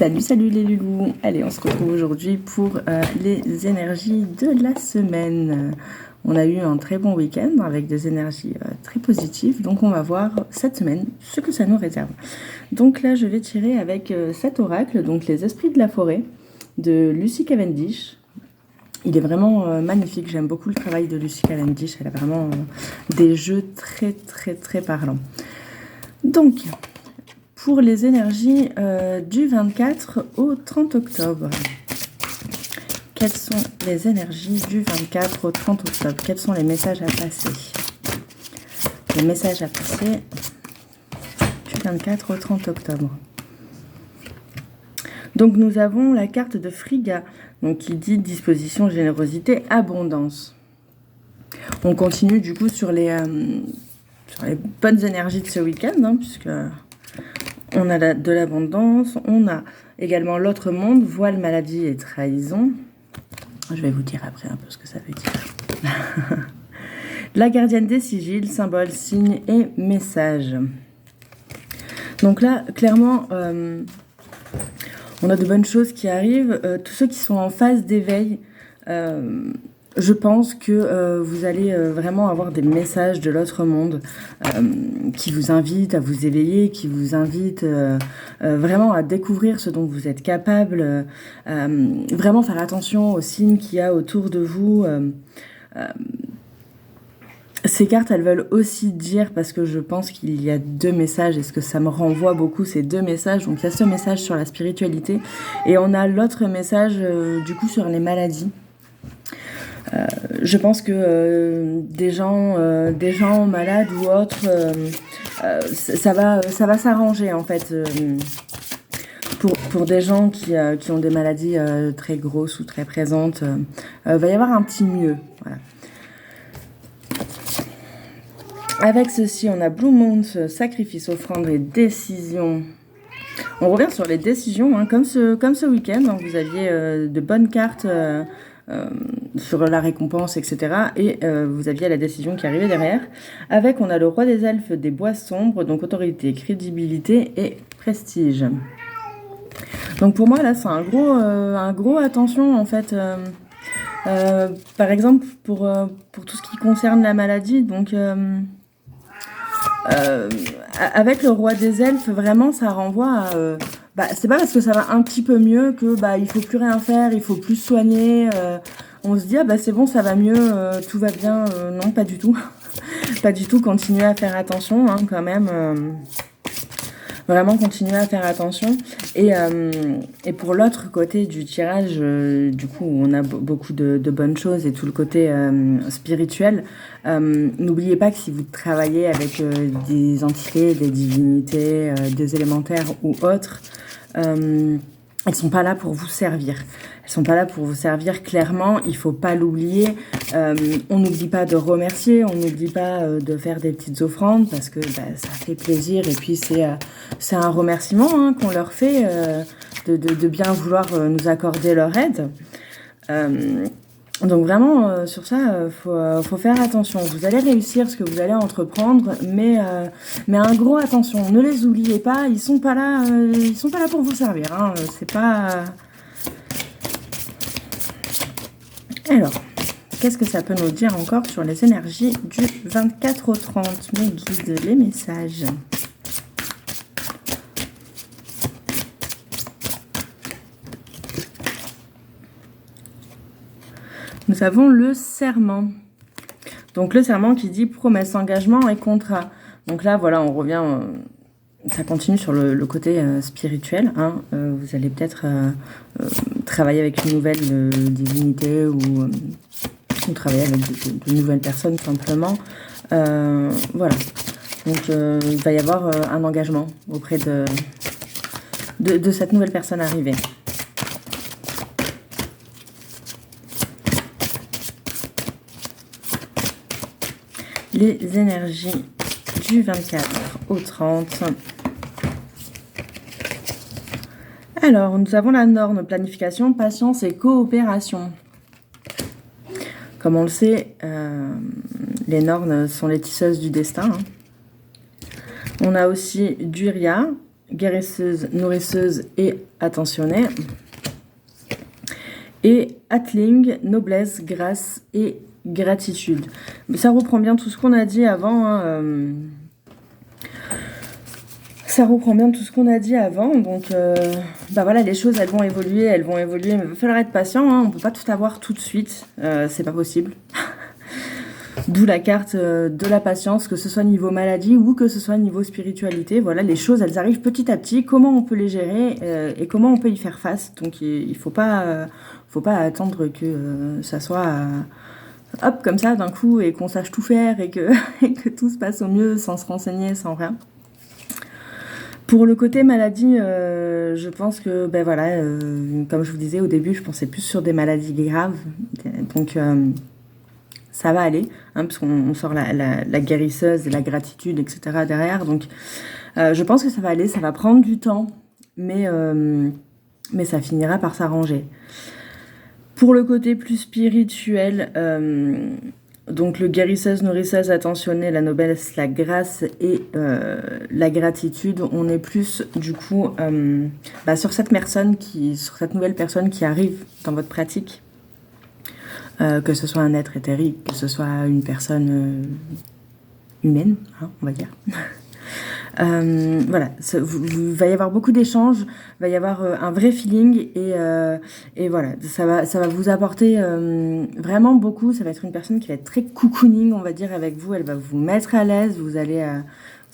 Salut, salut les loulous. Allez, on se retrouve aujourd'hui pour les énergies de la semaine. On a eu un très bon week-end avec des énergies très positives. Donc, on va voir cette semaine ce que ça nous réserve. Donc là, je vais tirer avec cet oracle, donc les esprits de la forêt, de Lucy Cavendish. Il est vraiment magnifique. J'aime beaucoup le travail de Lucy Cavendish. Elle a vraiment des jeux très, très, très parlants. Donc, pour les énergies du 24 au 30 octobre. Quelles sont les énergies du 24 au 30 octobre? Quels sont les messages à passer? Les messages à passer du 24 au 30 octobre. Donc nous avons la carte de Frigga, donc qui dit disposition, générosité, abondance. On continue du coup sur les bonnes énergies de ce week-end, hein, puisque on a de l'abondance, on a également l'autre monde, voile, maladie et trahison. Je vais vous dire après un peu ce que ça veut dire. La gardienne des sigils, symbole, signe et message. Donc là, clairement, on a de bonnes choses qui arrivent. Tous ceux qui sont en phase d'éveil, je pense que vous allez vraiment avoir des messages de l'autre monde qui vous invitent à vous éveiller, qui vous invitent vraiment à découvrir ce dont vous êtes capable, vraiment faire attention aux signes qu'il y a autour de vous. Ces cartes, elles veulent aussi dire, parce que je pense qu'il y a deux messages, et ce que ça me renvoie beaucoup, ces deux messages. Donc il y a ce message sur la spiritualité, et on a l'autre message du coup sur les maladies. Je pense que des gens malades ou autres, ça va s'arranger en fait. Pour des gens qui ont des maladies très grosses ou très présentes, va y avoir un petit mieux. Voilà. Avec ceci, on a Blue Moon, sacrifice, offrande et décision. On revient sur les décisions, hein, comme ce week-end. Hein, vous aviez de bonnes cartes sur la récompense, etc. Et vous aviez la décision qui arrivait derrière. Avec, on a le roi des elfes des bois sombres, donc autorité, crédibilité et prestige. Donc pour moi, là, c'est un gros attention, en fait. Par exemple, pour tout ce qui concerne la maladie, donc... avec le roi des elfes, vraiment, ça renvoie à... c'est pas parce que ça va un petit peu mieux que il faut plus rien faire, il faut plus soigner. On se dit, c'est bon, ça va mieux, tout va bien. Non, pas du tout. Pas du tout, continuez à faire attention, hein, quand même. Vraiment continuer à faire attention. Et pour l'autre côté du tirage, du coup, on a beaucoup de bonnes choses et tout le côté spirituel. N'oubliez pas que si vous travaillez avec des entités, des divinités, des élémentaires ou autres, elles sont pas là pour vous servir. Elles sont pas là pour vous servir, clairement, il faut pas l'oublier. On n'oublie pas de remercier, on n'oublie pas de faire des petites offrandes parce que ça fait plaisir et puis c'est un remerciement hein, qu'on leur fait de bien vouloir nous accorder leur aide. Donc vraiment, sur ça, faut faire attention. Vous allez réussir ce que vous allez entreprendre, mais un gros attention. Ne les oubliez pas, ils sont pas là pour vous servir. Hein, c'est pas... Alors, qu'est-ce que ça peut nous dire encore sur les énergies du 24 au 30? Mes guides, les messages. Nous avons le serment. Donc le serment qui dit promesse, engagement et contrat. Donc là, voilà, on revient, ça continue sur le côté spirituel. Hein. Vous allez peut-être travailler avec une nouvelle divinité ou travailler avec de nouvelles personnes simplement. Voilà. Donc il va y avoir un engagement auprès de cette nouvelle personne arrivée. Les énergies du 24 au 30. Alors, nous avons la norme, planification, patience et coopération. Comme on le sait, les nornes sont les tisseuses du destin. Hein. On a aussi Duria, guérisseuse, nourrisseuse et attentionnée. Et Atling, noblesse, grâce et gratitude. Mais ça reprend bien tout ce qu'on a dit avant. Hein, ça reprend bien tout ce qu'on a dit avant. Donc, bah voilà, les choses, elles vont évoluer. Mais il va falloir être patient. Hein, on ne peut pas tout avoir tout de suite. C'est pas possible. D'où la carte de la patience, que ce soit niveau maladie ou que ce soit niveau spiritualité. Voilà, les choses, elles arrivent petit à petit. Comment on peut les gérer et comment on peut y faire face. Donc, il faut pas attendre que ça soit hop comme ça d'un coup et qu'on sache tout faire et que, et que tout se passe au mieux sans se renseigner, sans rien. Pour le côté maladie, je pense que, ben voilà, comme je vous disais au début, je pensais plus sur des maladies graves. Donc, ça va aller, hein, parce qu'on sort la guérisseuse et la gratitude, etc. derrière. Donc, je pense que ça va aller, ça va prendre du temps, mais ça finira par s'arranger. Pour le côté plus spirituel, donc le guérisseuse, nourrisseuse, attentionnée, la noblesse, la grâce et la gratitude, on est plus du coup sur cette nouvelle personne qui arrive dans votre pratique. Que ce soit un être éthérique, que ce soit une personne humaine, hein, on va dire. Voilà, il va y avoir beaucoup d'échanges, il va y avoir un vrai feeling et voilà, ça va vous apporter vraiment beaucoup. Ça va être une personne qui va être très cocooning, on va dire, avec vous. Elle va vous mettre à l'aise, vous allez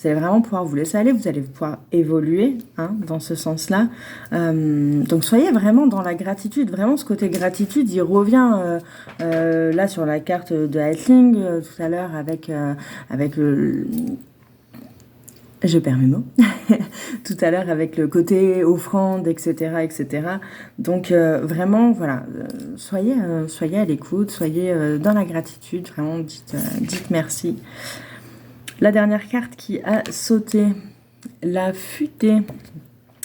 vraiment pouvoir vous laisser aller, vous allez pouvoir évoluer, hein, dans ce sens-là. Donc soyez vraiment dans la gratitude, vraiment ce côté gratitude, il revient là sur la carte de Atling tout à l'heure avec je perds mes mots, tout à l'heure avec le côté offrande, etc. etc. Donc vraiment, voilà, soyez à l'écoute, soyez dans la gratitude, vraiment dites merci. La dernière carte qui a sauté, la futée.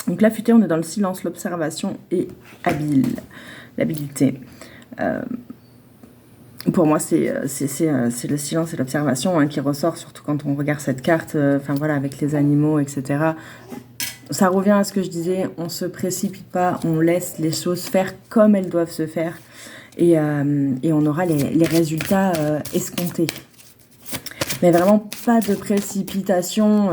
Donc la futée, on est dans le silence, l'observation et l'habileté. Pour moi, c'est le silence et l'observation, hein, qui ressort, surtout quand on regarde cette carte, voilà, avec les animaux, etc. Ça revient à ce que je disais, on ne se précipite pas, on laisse les choses faire comme elles doivent se faire et on aura les résultats escomptés. Mais vraiment, pas de précipitation,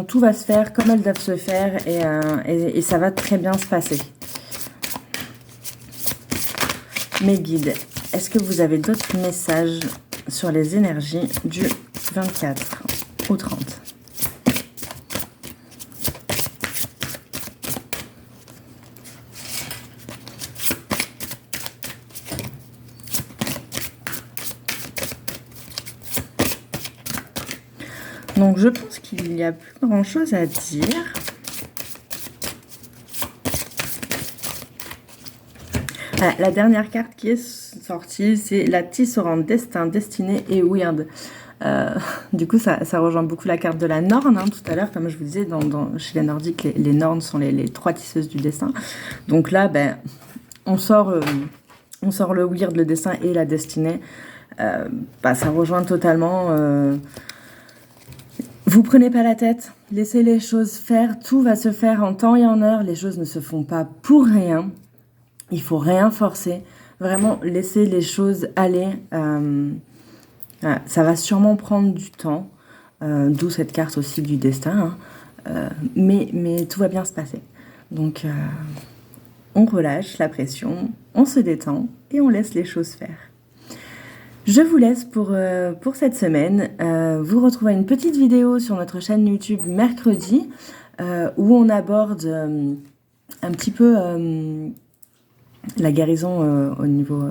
tout va se faire comme elles doivent se faire et ça va très bien se passer. Mes guides, est-ce que vous avez d'autres messages sur les énergies du 24 au 30 ? Donc je pense qu'il n'y a plus grand chose à dire. Voilà, la dernière carte qui est sortie, c'est la tisserande, destin, destinée et weird. Du coup, ça rejoint beaucoup la carte de la Norne, hein, tout à l'heure. Comme je vous disais, chez les Nordiques, les Nornes sont les 3 tisseuses du destin. Donc là, on sort le weird, le destin et la destinée. Ça rejoint totalement... Vous prenez pas la tête, laissez les choses faire, tout va se faire en temps et en heure, les choses ne se font pas pour rien, il faut rien forcer, vraiment laissez les choses aller, voilà, ça va sûrement prendre du temps, d'où cette carte aussi du destin, hein, mais tout va bien se passer. Donc on relâche la pression, on se détend et on laisse les choses faire. Je vous laisse pour cette semaine. Vous retrouvez une petite vidéo sur notre chaîne YouTube mercredi où on aborde un petit peu la guérison au niveau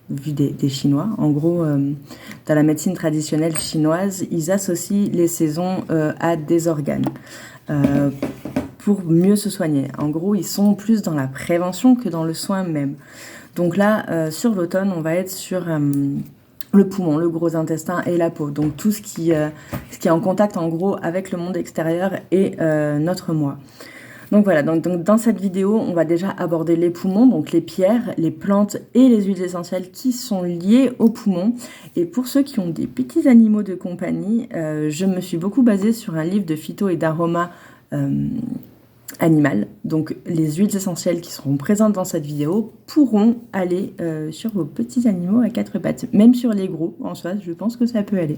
vu des Chinois. En gros, dans la médecine traditionnelle chinoise, ils associent les saisons à des organes pour mieux se soigner. En gros, ils sont plus dans la prévention que dans le soin même. Donc là, sur l'automne, on va être sur... le poumon, le gros intestin et la peau. Donc tout ce qui est en contact en gros avec le monde extérieur et notre moi. Donc voilà, donc dans cette vidéo, on va déjà aborder les poumons, donc les pierres, les plantes et les huiles essentielles qui sont liées aux poumons. Et pour ceux qui ont des petits animaux de compagnie, je me suis beaucoup basée sur un livre de phyto et d'aroma animal. Donc les huiles essentielles qui seront présentes dans cette vidéo pourront aller sur vos petits animaux à quatre pattes. Même sur les gros, en soi, je pense que ça peut aller.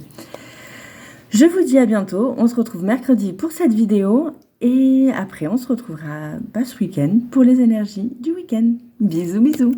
Je vous dis à bientôt, on se retrouve mercredi pour cette vidéo. Et après, on se retrouvera ce week-end pour les énergies du week-end. Bisous, bisous!